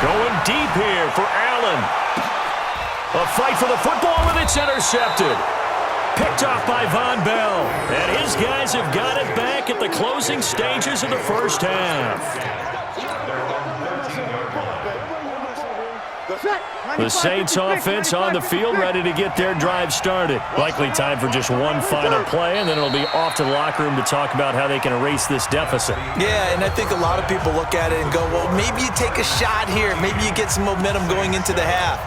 Going deep here for Allen. A fight for the football, and it's intercepted. Picked off by Von Bell. And his guys have got it back at the closing stages of the first half. The Saints offense on the field, ready to get their drive started. Likely time for just one final play, and then it'll be off to the locker room to talk about how they can erase this deficit. Yeah, and I think a lot of people look at it and go, well, maybe you take a shot here. Maybe you get some momentum going into the half.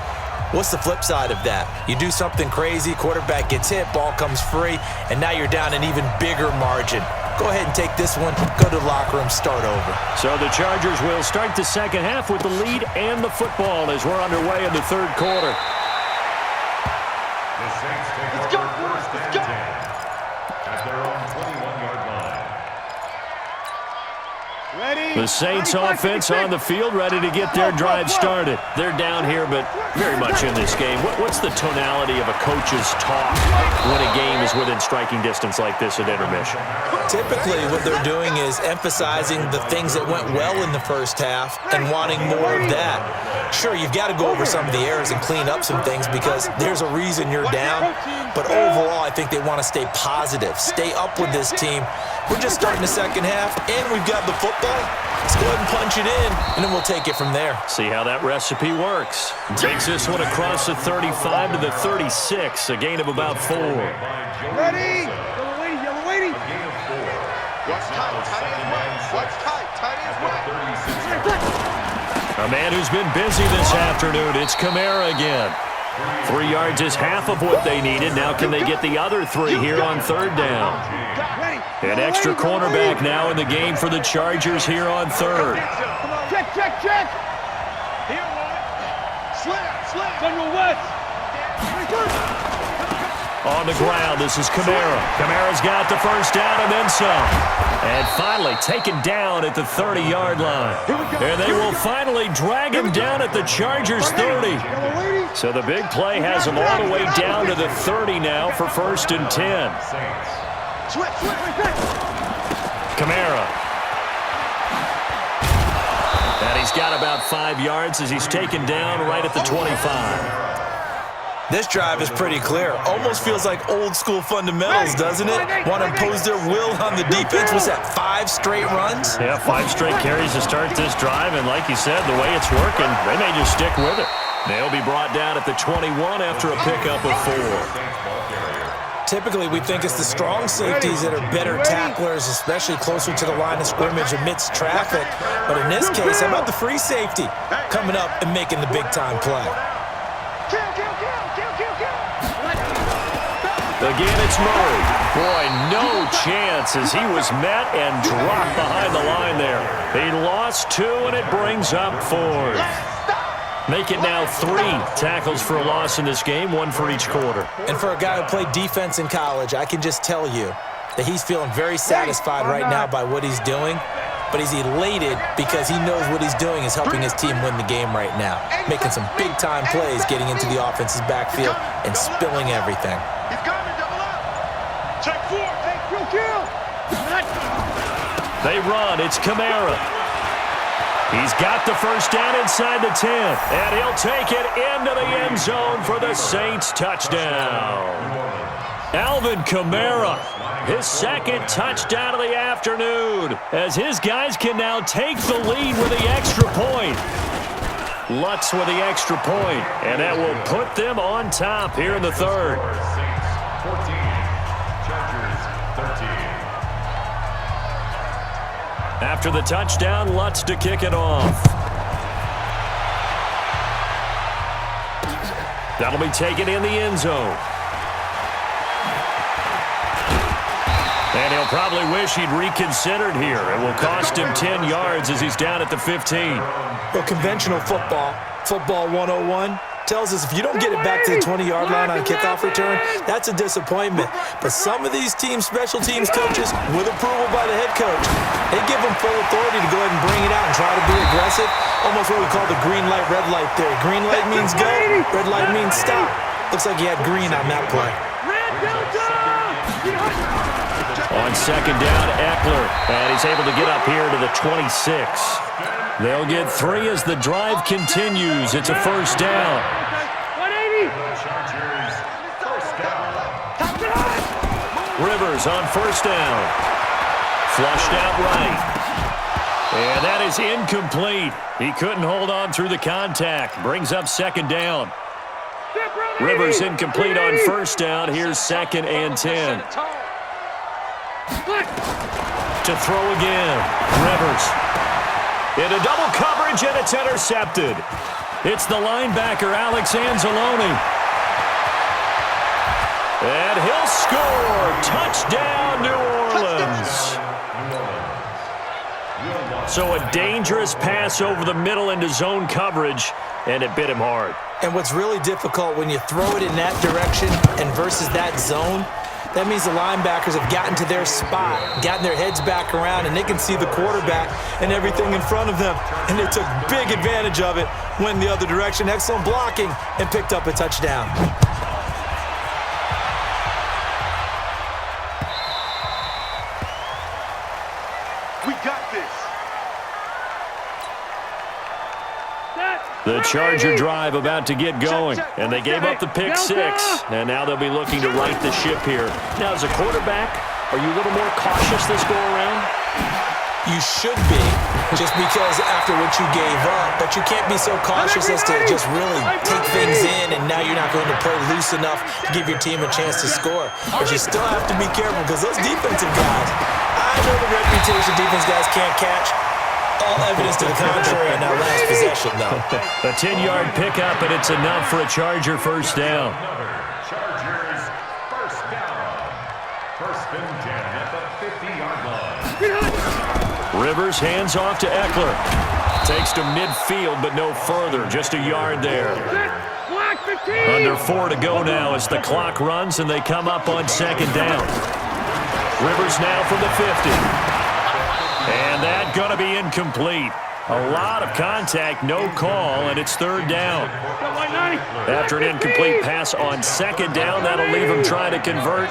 What's the flip side of that? You do something crazy, quarterback gets hit, ball comes free, and now you're down an even bigger margin. Go ahead and take this one, go to the locker room, start over. So the Chargers will start the second half with the lead and the football as we're underway in the third quarter. The Saints take over first and 10 at their own 21-yard line. The Saints offense on the field, ready to get their drive started. They're down here, but very much in this game. What's the tonality of a coach's talk when a game is within striking distance like this at intermission? Typically, what they're doing is emphasizing the things that went well in the first half and wanting more of that. Sure, you've got to go over some of the errors and clean up some things because there's a reason you're down. But overall, I think they want to stay positive, stay up with this team. We're just starting the second half, and we've got the football. Let's go ahead and punch it in, and then we'll take it from there. See how that recipe works. Takes this one across the 35 to the 36, a gain of about 4. Ready? Yellow lady. What's tight? Tight is right. What's tight? Tight is right. A man who's been busy this afternoon, it's Kamara again. 3 yards is half of what they needed. Now can they get the other 3 here on third down? An extra cornerback now in the game for the Chargers here on third. Check. Here, Slam. General West. On the ground, this is Kamara. Kamara's got the first down and then some. And finally taken down at the 30-yard line. And they will finally drag him down at the Chargers' 30. So the big play has him all the way down to the 30 now for first and 10. Kamara. And he's got about 5 yards as he's taken down right at the 25. This drive is pretty clear. Almost feels like old-school fundamentals, doesn't it? Want to impose their will on the defense. Was that 5 straight runs? Yeah, 5 straight carries to start this drive, and like you said, the way it's working, they may just stick with it. They'll be brought down at the 21 after a pickup of 4. Typically, we think it's the strong safeties that are better tacklers, especially closer to the line of scrimmage amidst traffic. But in this case, how about the free safety coming up and making the big-time play? Again, it's Murray. Boy, no chance as he was met and dropped behind the line there. He lost 2, and it brings up 4. Make it now 3 tackles for a loss in this game, 1 for each quarter. And for a guy who played defense in college, I can just tell you that he's feeling very satisfied right now by what he's doing. But he's elated because he knows what he's doing is helping his team win the game right now. Making some big-time plays, getting into the offense's backfield and spilling everything. He's got to double up. Check 4. Kill. They run. It's Kamara. He's got the first down inside the 10, and he'll take it into the end zone for the Saints touchdown. Alvin Kamara, his second touchdown of the afternoon, as his guys can now take the lead with the extra point. Lutz with the extra point, and that will put them on top here in the third. Saints 14, Chargers 13. After the touchdown, Lutz to kick it off. That'll be taken in the end zone. And he'll probably wish he'd reconsidered here. It will cost him 10 yards as he's down at the 15. Well, conventional football 101, tells us if you don't get it back to the 20-yard line on kickoff return, that's a disappointment. But some of these teams, special teams coaches, with approval by the head coach, they give them full authority to go ahead and bring it out and try to be aggressive. Almost what we call the green light, red light theory. Green light means go, red light means stop. Looks like he had green on that play. On second down, Eckler, and he's able to get up here to the 26. They'll get 3 as the drive continues. It's a first down. 180. Chargers, first down. Rivers on first down. Flushed out right. And that is incomplete. He couldn't hold on through the contact. Brings up second down. Rivers incomplete on first down. Here's 2nd and 10. To throw again. Rivers. Into double coverage, and it's intercepted. It's the linebacker, Alex Anzalone. And he'll score. Touchdown, New Orleans. So a dangerous pass over the middle into zone coverage, and it bit him hard. And what's really difficult when you throw it in that direction and versus that zone, that means the linebackers have gotten to their spot, gotten their heads back around, and they can see the quarterback and everything in front of them. And they took big advantage of it, went the other direction, excellent blocking, and picked up a touchdown. We got this. The Charger drive about to get going, and they gave up the pick 6, and now they'll be looking to right the ship here. Now, as a quarterback, are you a little more cautious this go-around? You should be, just because after what you gave up, but you can't be so cautious as to just really take things in, and now you're not going to play loose enough to give your team a chance to score. But you still have to be careful, because those defensive guys, I know the reputation defense guys can't catch. All evidence to the contrary in that last possession, though. A 10-yard pickup, and it's enough for a Charger first down. Chargers, first down. First and 10 at the 50-yard line. Rivers hands off to Eckler. Takes to midfield, but no further. Just a yard there. Under 4 to go now as the clock runs, and they come up on second down. Rivers now from the 50. And that going to be incomplete. A lot of contact, no call, and it's third down. After an incomplete pass on second down, that'll leave him trying to convert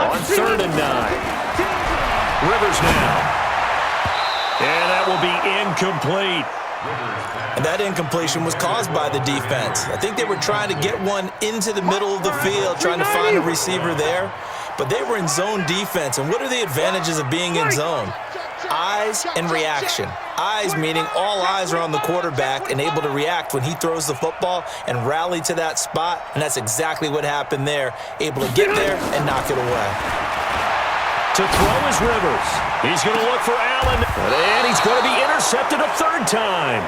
on 3rd and 9. Rivers now. And that will be incomplete. And that incompletion was caused by the defense. I think they were trying to get one into the middle of the field, trying to find a receiver there. But they were in zone defense. And what are the advantages of being in zone? Eyes and reaction. Eyes meaning all eyes are on the quarterback and able to react when he throws the football and rally to that spot. And that's exactly what happened there. Able to get there and knock it away. To throw is Rivers. He's going to look for Allen. And he's going to be intercepted a 3rd time.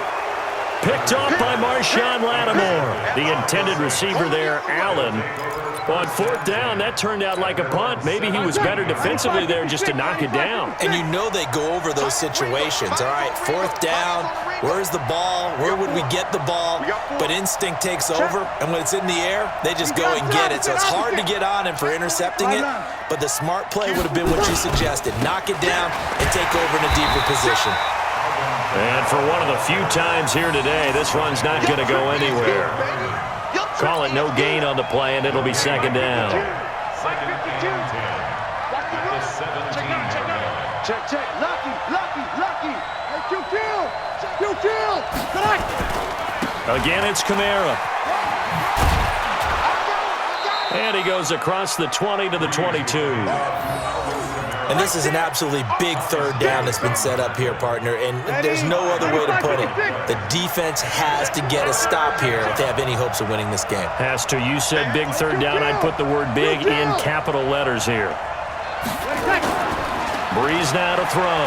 Picked off by Marshawn Lattimore. The intended receiver there, Allen. On 4th down, that turned out like a punt. Maybe he was better defensively there just to knock it down. And you know they go over those situations. All right, 4th down, where's the ball? Where would we get the ball? But instinct takes over, and when it's in the air, they just go and get it. So it's hard to get on him for intercepting it, but the smart play would have been what you suggested. Knock it down and take over in a deeper position. And for one of the few times here today, this run's not going to go anywhere. Call it no gain on the play, and it'll be second down. Second and 10 at the 17-yard line. Check. Lucky. Hey, Q. Connect. Again, it's Kamara. And he goes across the 20 to the 22. And this is an absolutely big 3rd down that's been set up here, partner, and there's no other way to put it. The defense has to get a stop here if they have any hopes of winning this game. Has to. You said big 3rd down. I'd put the word big in capital letters here. Breeze now to throw.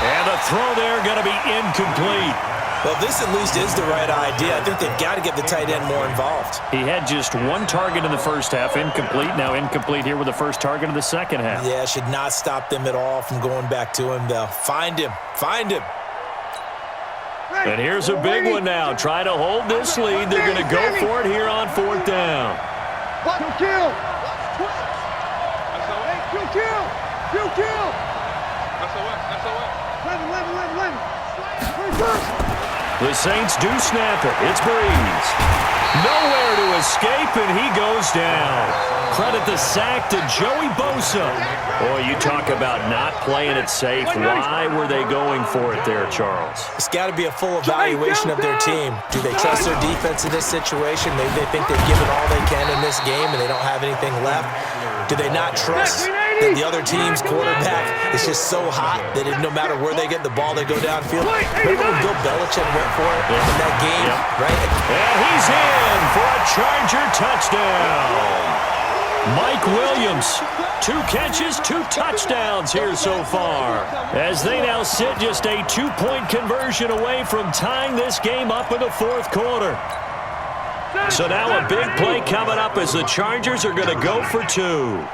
And the throw there going to be incomplete. Well, this at least is the right idea. I think they've got to get the tight end more involved. He had just 1 target in the first half, incomplete. Now incomplete here with the first target of the second half. Yeah, should not stop them at all from going back to him, though. Find him. And here's a big one now. Try to hold this lead. They're going to go for it here on 4th down. Q. The Saints do snap it. It's Breeze. Nowhere to escape, and he goes down. Credit the sack to Joey Bosa. Boy, you talk about not playing it safe. Why were they going for it there, Charles? It's got to be a full evaluation of their team. Do they trust their defense in this situation? Maybe they think they've given all they can in this game and they don't have anything left. Do they not trust that the other team's quarterback is just so hot that no matter where they get the ball, they go downfield? Remember when Bill Belichick went for it in that game, right? And he's in for a Charger touchdown. Mike Williams, 2 catches, 2 touchdowns here so far, as they now sit just a 2-point conversion away from tying this game up in the 4th quarter. So now a big play coming up as the Chargers are going to go for 2.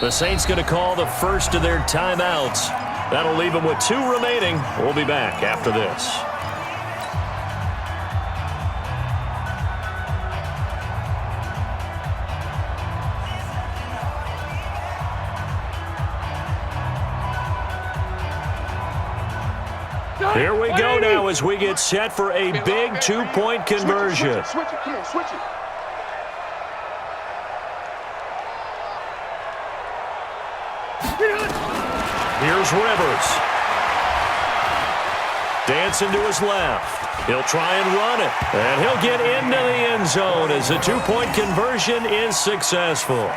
The Saints going to call the first of their timeouts. That'll leave them with 2 remaining. We'll be back after this. Here we go now as we get set for a big 2-point conversion. Switch it, kid, switch it. Here's Rivers. Dancing to his left. He'll try and run it. And he'll get into the end zone as the 2-point conversion is successful.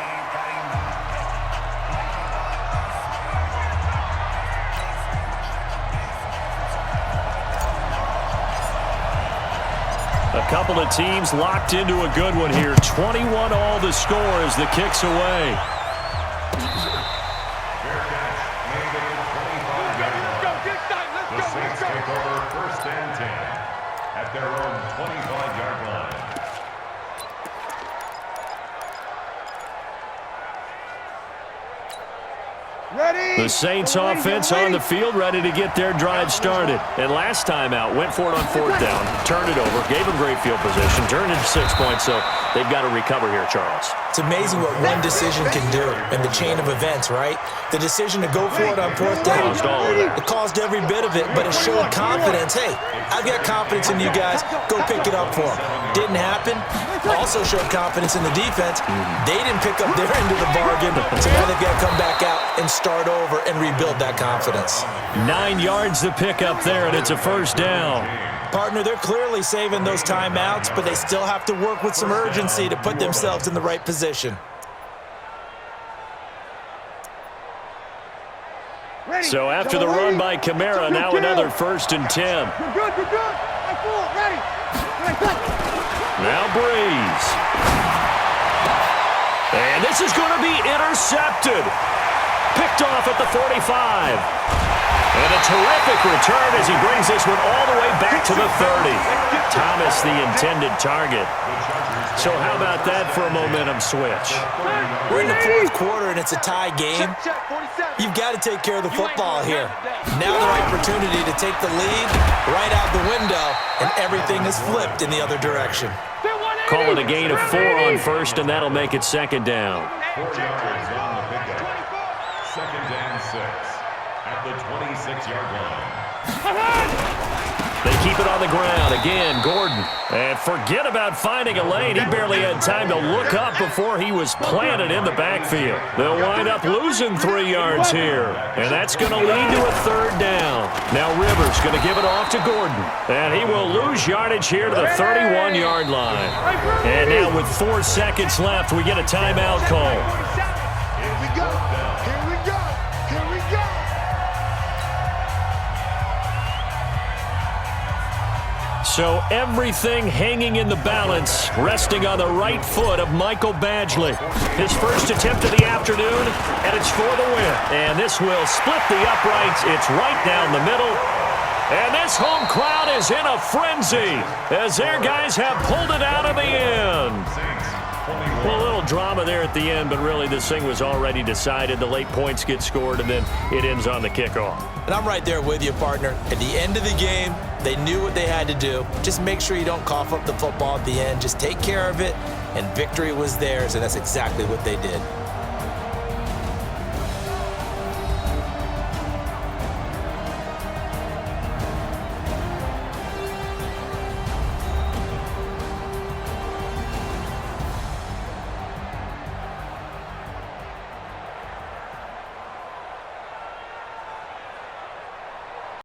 A couple of teams locked into a good one here. 21 all the score as the kick's away. The Saints take over 1st and 10 at their own 25-yard line. Ready? The Saints offense on the field, ready to get their drive started. And last time out, went for it on 4th down, turned it over, gave them great field position, turned it to 6 points, so they've got to recover here, Charles. It's amazing what one decision can do in the chain of events, right? The decision to go for it on 4th down, Caused all of that. it caused every bit of it, but it showed confidence. Hey, I've got confidence in you guys. Go pick it up for them. Didn't happen. Also showed confidence in the defense. They didn't pick up their end of the bargain, so now they've got to come back out and start over and rebuild that confidence. 9 yards to pick up there, and it's a 1st down. Partner, they're clearly saving those timeouts, but they still have to work with some urgency to put themselves in the right position. So after the run by Kamara, now another 1st and 10. You're good, you're good. Right forward, ready. Now Breeze. And this is going to be intercepted. Picked off at the 45. And a terrific return as he brings this one all the way back to the 30. Thomas, the intended target. So how about that for a momentum switch? We're in the 4th quarter, and it's a tie game. You've got to take care of the football here. Now the opportunity to take the lead right out the window, and everything is flipped in the other direction. Call it a gain of 4 on 1st, and that'll make it 2nd down. 4 yards on the pickup. 2nd and 6 at the 26-yard line. They keep it on the ground. Again, Gordon. And forget about finding a lane. He barely had time to look up before he was planted in the backfield. They'll wind up losing 3 yards here. And that's going to lead to a 3rd down. Now Rivers going to give it off to Gordon. And he will lose yardage here to the 31-yard line. And now with 4 seconds left, we get a timeout call. Here we go. Here we go. Here we go. So everything hanging in the balance, resting on the right foot of Michael Badgley. His first attempt of the afternoon, and it's for the win. And this will split the uprights. It's right down the middle. And this home crowd is in a frenzy as their guys have pulled it out of the end. Well, a little drama there at the end, but really this thing was already decided. The late points get scored, and then it ends on the kickoff. And I'm right there with you, partner. At the end of the game, they knew what they had to do. Just make sure you don't cough up the football at the end. Just take care of it, and victory was theirs, and that's exactly what they did.